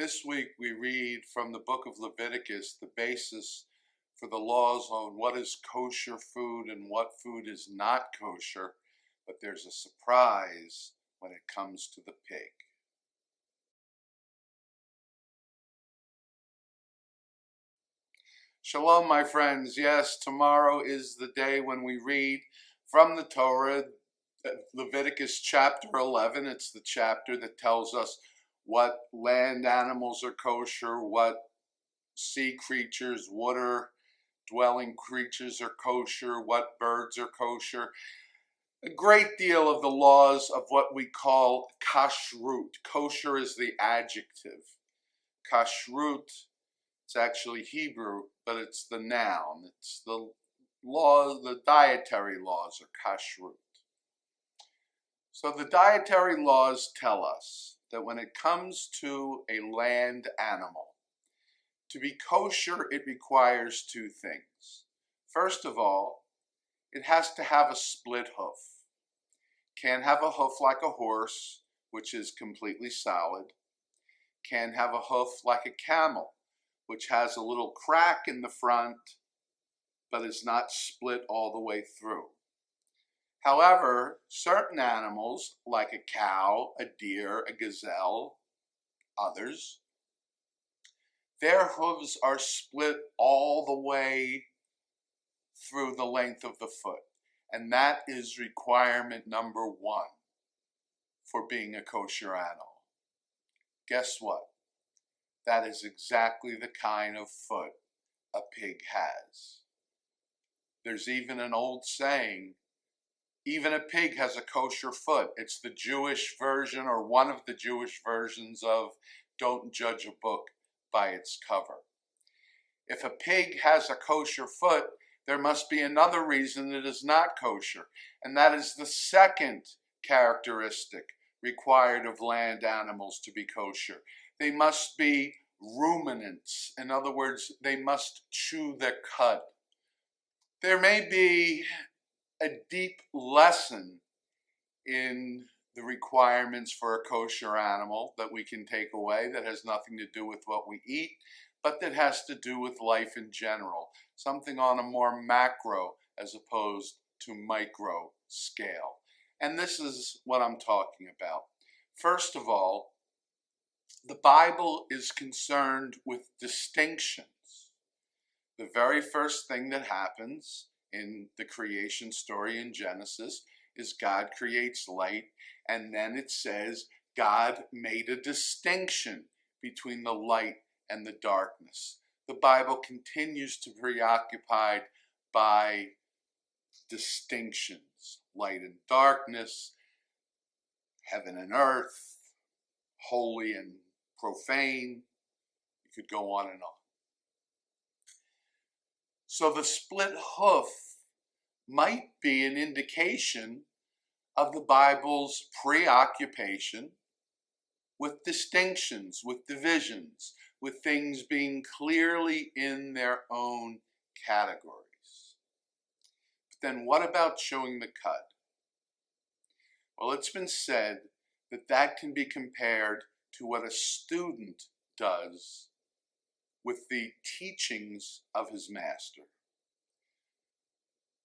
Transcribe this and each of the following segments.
This week we read from the book of Leviticus the basis for the laws on what is kosher food and what food is not kosher, but there's a surprise when it comes to the pig. Shalom, my friends. Yes, tomorrow is the day when we read from the Torah, Leviticus chapter 11. It's the chapter that tells us what land animals are kosher, what sea creatures, water dwelling creatures are kosher, what birds are kosher. A great deal of the laws of what we call kashrut. Kosher is the adjective. Kashrut, it's actually Hebrew, but it's the noun. It's the law, the dietary laws are kashrut. So the dietary laws tell us that when it comes to a land animal, to be kosher, it requires two things. First of all, it has to have a split hoof. Can't have a hoof like a horse, which is completely solid. Can't have a hoof like a camel, which has a little crack in the front, but is not split all the way through. However, certain animals, like a cow, a deer, a gazelle, others, their hooves are split all the way through the length of the foot. And that is requirement number one for being a kosher animal. Guess what? That is exactly the kind of foot a pig has. There's even an old saying, even a pig has a kosher foot. It's the Jewish version, or one of the Jewish versions of don't judge a book by its cover. If a pig has a kosher foot, there must be another reason it is not kosher, and that is the second characteristic required of land animals to be kosher. They must be ruminants. In other words, they must chew their cud. There may be a deep lesson in the requirements for a kosher animal that we can take away that has nothing to do with what we eat, but that has to do with life in general, something on a more macro as opposed to micro scale. And this is what I'm talking about. First of all, the Bible is concerned with distinctions. The very first thing that happens in the creation story in Genesis is God creates light, and then it says God made a distinction between the light and the darkness. The Bible continues to be preoccupied by distinctions, light and darkness, heaven and earth, holy and profane. You could go on and on. So the split hoof might be an indication of the Bible's preoccupation with distinctions, with divisions, with things being clearly in their own categories. But then what about chewing the cud? Well, it's been said that that can be compared to what a student does with the teachings of his master.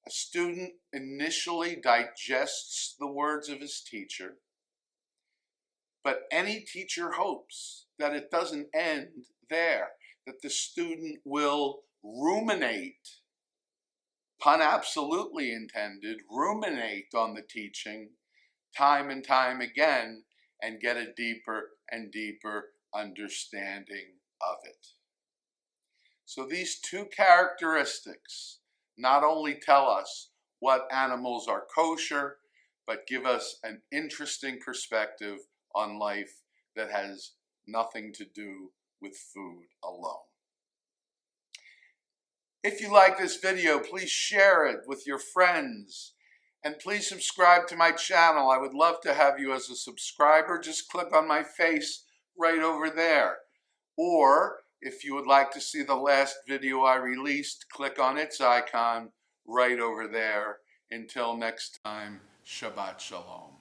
A student initially digests the words of his teacher, but any teacher hopes that it doesn't end there, that the student will ruminate, pun absolutely intended, ruminate on the teaching time and time again and get a deeper and deeper understanding of it. So these two characteristics not only tell us what animals are kosher, but give us an interesting perspective on life that has nothing to do with food alone. If you like this video, please share it with your friends, and please subscribe to my channel. I would love to have you as a subscriber. Just click on my face right over there. Or if you would like to see the last video I released, click on its icon right over there. Until next time, Shabbat Shalom.